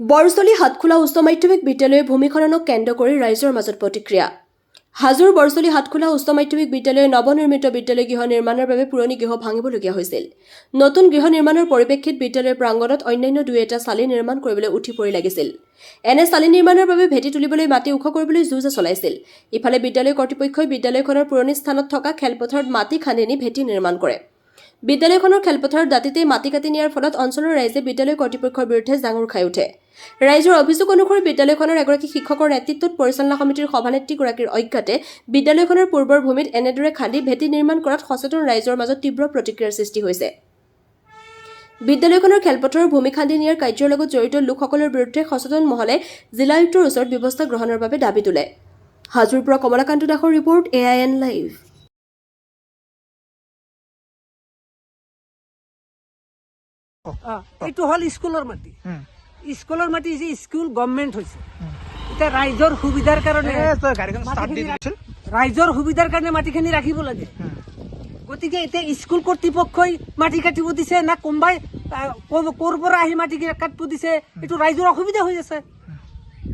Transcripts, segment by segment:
বৰছলি হাটখোলা উচ্চ মাধ্যমিক বিদ্যালয়ে ভূমিখননক কেন্দ্ৰ কৰি ৰাইজৰ মাজত প্ৰতিক্ৰিয়া। হাজোৰ বৰছলি হাটখোলা উচ্চ মাধ্যমিক বিদ্যালয়ে নৱনিৰ্মিত বিদ্যালয় গৃহ নিৰ্মাণৰ বাবে পুৰণি গৃহ ভাঙিবলগীয়া হৈছিল। নতুন গৃহ নিৰ্মাণৰ পৰিপ্ৰেক্ষিত বিদ্যালয়ৰ প্ৰাংগণত অন্যান্য দুই এটা চালি নিৰ্মাণ কৰিবলৈ উঠি পৰি লাগিছিল। এনে চালি নিৰ্মাণৰ বাবে ভেটি তুলিবলৈ মাটি ওখ কৰিবলৈ যুঁজ চলাইছিল। ইফালে বিদ্যালয় কৰ্তৃপক্ষই বিদ্যালয়খনৰ পুৰণি স্থানত থকা খেলপথাৰত মাটি খান্দি নি ভেটি নিৰ্মাণ কৰে। বিদ্যালয়খনৰ খেলপথাৰত দাঁতিতেই মাটি কাটি নিয়াৰ ফলত অঞ্চলৰ ৰাইজে বিদ্যালয় কৰ্তৃপক্ষৰ বিৰুদ্ধে জাঙুৰ খাই উঠে। ৰাইজৰ অভিযোগ অনুসৰি বিদ্যালয়খনৰ এগৰাকী শিক্ষকৰ নেতৃত্বত পৰিচালনা সমিতিৰ সভানেত্ৰীগৰাকীৰ অজ্ঞাতে বিদ্যালয়খনৰ পূৰ্বৰ ভূমিত এনেদৰে খান্দি ভেটি নিৰ্মাণ কৰাত সচেতন ৰাইজৰ মাজত তীব্ৰ প্ৰতিক্ৰিয়াৰ সৃষ্টি হৈছে। বিদ্যালয়খনৰ খেলপথাৰৰ ভূমি খান্দি নিয়াৰ কাৰ্যৰ লগত জড়িত লোকসকলৰ বিৰুদ্ধে সচেতন মহলে জিলা আয়ুক্তৰ ওচৰত ব্যৱস্থা গ্ৰহণৰ বাবে দাবী তোলে। হাজোৰ পৰা কমলাকান্ত দাসৰ ৰিপৰ্ট, AIN লাইভ। এইটো হল স্কুলৰ মাটি। স্কুলৰ মাটি যে স্কুল গভৰ্ণমেণ্ট হৈছে, এতিয়া ৰাইজৰ সুবিধাৰ কাৰণে মাটিখিনি ৰাখিব লাগে। গতিকে এতিয়া স্কুল কৰ্তৃপক্ষই মাটি কাটিব দিছে না কোনোবাই ক'ৰ পৰা আহি মাটি কাটিব দিছে, এইটো ৰাইজৰ অসুবিধা হৈ আছে।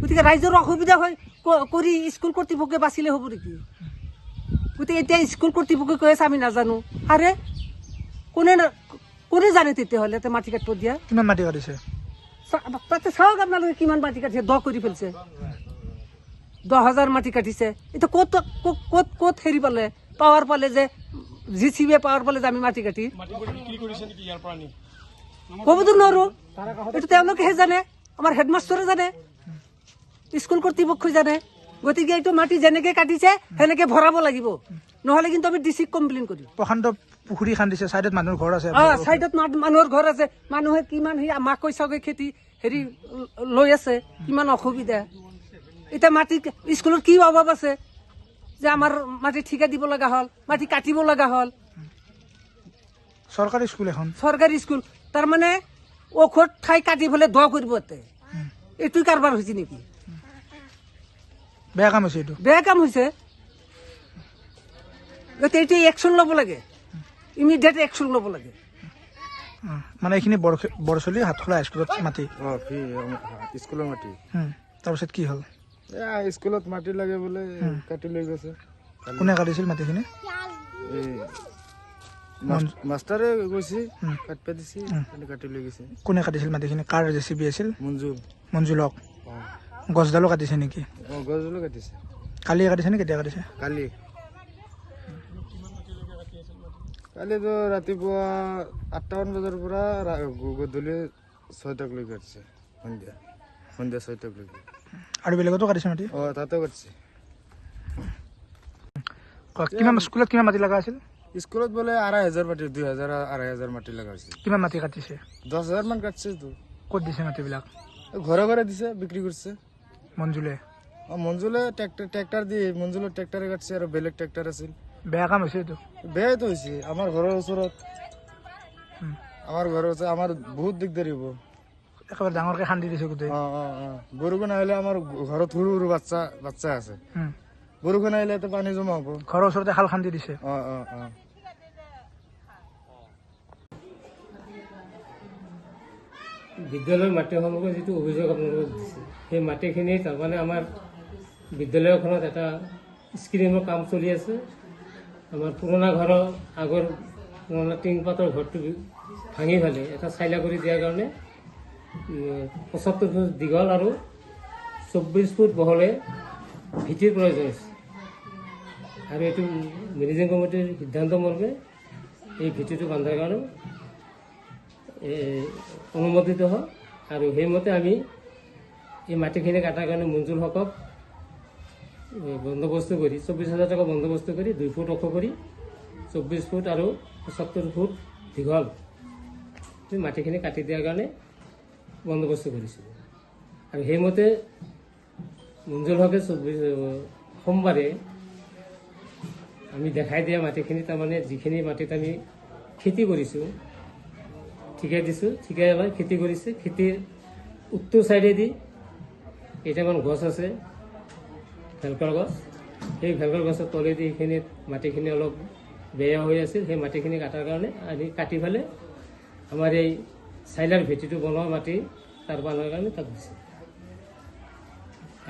গতিকে ৰাইজৰ অসুবিধা হৈ কৰি স্কুল কৰ্তৃপক্ষই বাচিলে হ'ব নেকি? গতিকে এতিয়া স্কুল কৰ্তৃপক্ষই কৈ আছে আমি নাজানো। আৰে কোনে জানে তেতিয়াহ'লে মাটি কাটিব দিয়া? কিমান মাটি কাটিছে তাতে চাওক আপোনালোকে কিমান মাটি কাটিছে, 10 কৰি পেলাইছে। 10,000 মাটি কাটিছে। এতিয়া ক'ত হেৰি পালে, পাৱাৰ পালে যে JCB পাৱাৰ পালে যে আমি মাটি কাটি ক'বতো নোৱাৰো। এইটো তেওঁলোকেহে জানে, আমাৰ হেডমাষ্টাৰে জানে, স্কুল কৰ্তৃপক্ষই জানে। গতিকে এইটো মাটি যেনেকে কাটিছে সেনেকে ভৰাব লাগিব, নহ'লে কিন্তু আমি ডিচিক কমপ্লেইন কৰিম। প্ৰশান্ত পুখুৰী খান্দিছে, চাইডত মানুহৰ ঘৰ আছে। চাইডত মানুহৰ ঘৰ আছে, মানুহে কিমান মাকৈ চাকৈ খেতি হেৰি লৈ আছে, কিমান অসুবিধা। এতিয়া মাটি স্কুলত কি অভাৱ আছে যে আমাৰ মাটি ঠিকা দিব লগা হ'ল, মাটি কাটিব লগা হ'ল। চৰকাৰী স্কুল এখন, চৰকাৰী স্কুল তাৰমানে ঔষধ ঠাই কাটি পেলাই 10 কৰিব। এইটো কাৰবাৰ হৈছে নেকি? বেয়া কাম হৈছে, এইটো বেয়া কাম হৈছে। এইটো একশ্যন ল'ব লাগে, ইমিডিয়েট একশ্যন ল'ব লাগে। মানে এইখিনি বৰছলি হাটখোলা স্কুলত মাটি, স্কুলৰ মাটি। তাৰপিছত কি হ'ল? স্কুলত মাটি লাগে বোলে, কাটি লৈ গৈছে। কোনে কাটিছিল মাটিখিনি? মাষ্টাৰে গৈছে, কাটিব দিছে, কাটি লৈ গৈছে। কোনে কাটিছিল মাটিখিনি? কাৰ JCB আছিল? মঞ্জুলক। গছডালো কাটিছে নেকি? গছডালো কাটিছে। কালি কাটিছে নে কেতিয়া কাটিছে? কালিতো ৰাতিপুৱা 8টামান বজাৰ পৰা গধূলি 6টাক লৈ কাটিছে, সন্ধিয়া 6টাক লৈ। আৰু বেলেগতো কাটিছে মাটি? তাতেও কাটিছে। কিমান স্কুলত কিমান মাটি লগা আছিল? স্কুলত বোলে 2,500 মাটি, 2,000 2,500 মাটি লগা হৈছিল। কিমান মাটি কাটিছে? 10,000 মান কাটিছে। ক'ত দিছে মাটিবিলাক? ঘৰে ঘৰে দিছে, বিক্ৰী কৰিছে মঞ্জুলে। মঞ্জুলে ট্ৰেক্টাৰ দি, মঞ্জুলৰ ট্ৰেক্টাৰে কাটিছে আৰু বেলেগ ট্ৰেক্টাৰ আছিল। বেয়া কাম হৈছে এইটো। বেয়াইতো হৈছে। আমাৰ ঘৰৰ ওচৰত আমাৰ বহুত দিগদাৰি হ'ব। একেবাৰে ডাঙৰকে খান্দি দিছে গোটেই। বৰষুণ আহিলে আমাৰ ঘৰত সৰু সৰু বাচ্চা আছে, বৰষুণ আহিলে পানী জমা হ'ব। ঘৰৰ ওচৰতে খাল খান্দি দিছে। বিদ্যালয়ৰ মাটি সম্পৰ্কে যিটো অভিযোগ আপোনালোকক দিছে, সেই মাটিখিনি তাৰমানে আমাৰ বিদ্যালয়খনত এটা স্ক্ৰীণৰ কাম চলি আছে। আমাৰ পুৰণা ঘৰৰ আগৰ পুৰণা টিংপাতৰ ঘৰটো ভাঙি ফেলে এটা চাইলা কৰি দিয়াৰ কাৰণে 75 ফুট দীঘল আৰু 24 ফুট বহলে ভেটিৰ প্ৰয়োজন হৈছে। আৰু এইটো মেনেজিং কমিটিৰ সিদ্ধান্ত মৰ্মে এই ভেটিটো বান্ধাৰ কাৰণে অনুমোদিত হয়। আৰু সেইমতে আমি এই মাটিখিনি কটাৰ কাৰণে মঞ্জুৰ হকক বন্দোবস্ত কৰি 24,000 টকা বন্দোবস্ত কৰি 2 ফুট ওখ কৰি 24 ফুট আৰু 75 ফুট দীঘল মাটিখিনি কাটি দিয়াৰ কাৰণে বন্দোবস্ত কৰিছোঁ। আৰু সেইমতে মঞ্জুৰ হকে সোমবাৰে আমি দেখাই দিয়া মাটিখিনি, তাৰমানে যিখিনি মাটিত আমি খেতি কৰিছোঁ, ঠিকাই দিছোঁ, ঠিকাই এবাৰ খেতি কৰিছে। খেতিৰ উত্তৰ চাইডেদি কেইটামান গছ আছে, ভেলকৰ গছ। সেই ভেলকৰ গছৰ তলেদি এইখিনিত মাটিখিনি অলপ বেয়া হৈ আছিল। সেই মাটিখিনি কাটাৰ কাৰণে আমি কাটি পেলাই আমাৰ এই চাইলাৰ ভেটিটো বনোৱা মাটি তাৰ পানৰ কাৰণে তাক দিছে।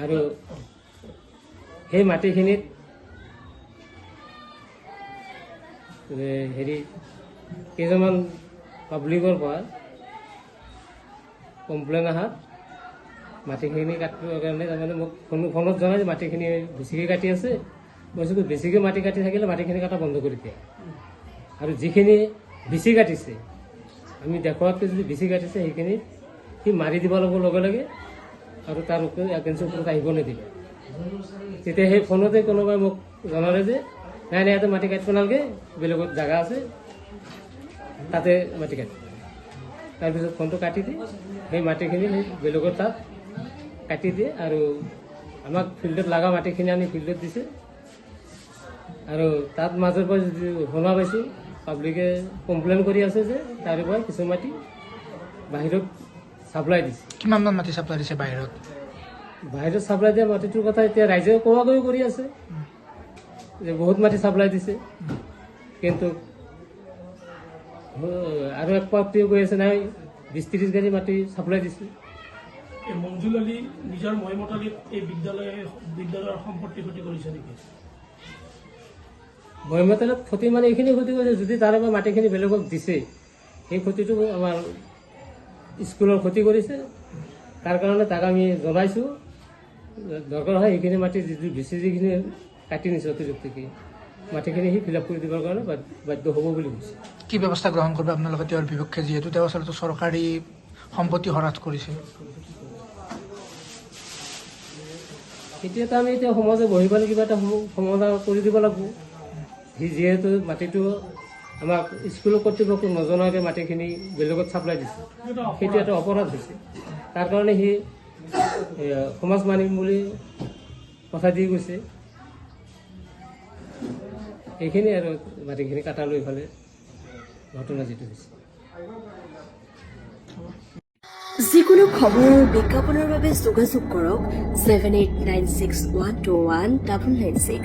আৰু সেই মাটিখিনিত হেৰি কেইজনমান পাব্লিকৰ পৰা কমপ্লেইন অহাত মাটিখিনি কাটিবৰ কাৰণে তাৰমানে মোক ফোনত জনাই যে মাটিখিনি বেছিকৈ কাটি আছে। মই কৈছোঁ বেছিকৈ মাটি কাটি থাকিলে মাটিখিনি কটা বন্ধ কৰি দিয়ে, আৰু যিখিনি বেছি কাটিছে আমি দেখুৱাতকৈ যদি বেছি কাটিছে সেইখিনি সি মাৰি দিব লাগিব লগে লগে, আৰু তাৰ এগেঞ্চৰ ওপৰত আহিব নিদিব। তেতিয়া সেই ফোনতে কোনোবাই মোক জনালে যে নাই নাই ইয়াতে মাটি কাটিব নালাগে, বেলেগত জেগা আছে তাতে মাটি কাটিব। তাৰপিছত ফোনটো কাটি দিয়ে, সেই মাটিখিনি সেই বেলেগৰ তাত কাটি দিয়ে, আৰু আমাক ফিল্ডত লগা মাটিখিনি আনি ফিল্ডত দিছে। আৰু তাত মাজৰ পৰা যদি শুনা পাইছোঁ পাব্লিকে কমপ্লেইন কৰি আছে যে তাৰে পৰা কিছু মাটি বাহিৰত ছাপ্লাই দিছে। কিমানমান মাটি চাপ্লাই দিছে বাহিৰত? বাহিৰত ছাপ্লাই দিয়া মাটিটোৰ কথা এতিয়া ৰাইজে কোৱাকৈ কৰি আছে যে বহুত মাটি ছাপ্লাই দিছে, কিন্তু আৰু এক পাৰ্টিও কৈ আছে নাই 20-30 গাড়ী মাটি ছাপ্লাই দিছে। এই মঞ্জুল আলী নিজৰ মইমতালিত এই বিদ্যালয়ৰ সম্পত্তি ক্ষতি কৰিছে নেকি? মহিমাতালত ক্ষতি মানে এইখিনি ক্ষতি কৰিছে, যদি তাৰে পৰা মাটিখিনি বেলেগক দিছে সেই ক্ষতিটো আমাৰ স্কুলৰ ক্ষতি কৰিছে। তাৰ কাৰণে তাক আমি জনাইছোঁ দৰকাৰ হয় সেইখিনি মাটি যিটো বেছি যিখিনি কাটি নিছে অতিৰিক্তকৈ মাটিখিনি সি ফিল আপ কৰি দিবৰ কাৰণে বাধ্য হ'ব বুলি কৈছে। কি ব্যৱস্থা গ্ৰহণ কৰিব আপোনালোকে তেওঁৰ বিপক্ষে, যিহেতু তেওঁ আচলতে চৰকাৰী সম্পত্তি হ্ৰাস কৰিছে? এতিয়াতো আমি এতিয়া সমাজে বহি পেলাই কিবা এটা সমাধান কৰি দিব লাগিব। সি যিহেতু মাটিটো আমাক স্কুলৰ কৰ্তৃপক্ষক নজনোৱাকৈ মাটিখিনি বেলেগত ছাপ্লাই দিছে, সেইটো এটা অপৰাধ হৈছে। তাৰ কাৰণে সি সমাজ মানিম বুলি কথা দি গৈছে। এইখিনি আৰু মাটিখিনি কাটালৈ ইফালে ঘটনা যিটো হৈছে। যিকোনো খবৰ আৰু বিজ্ঞাপনৰ বাবে যোগাযোগ কৰক 7896121996।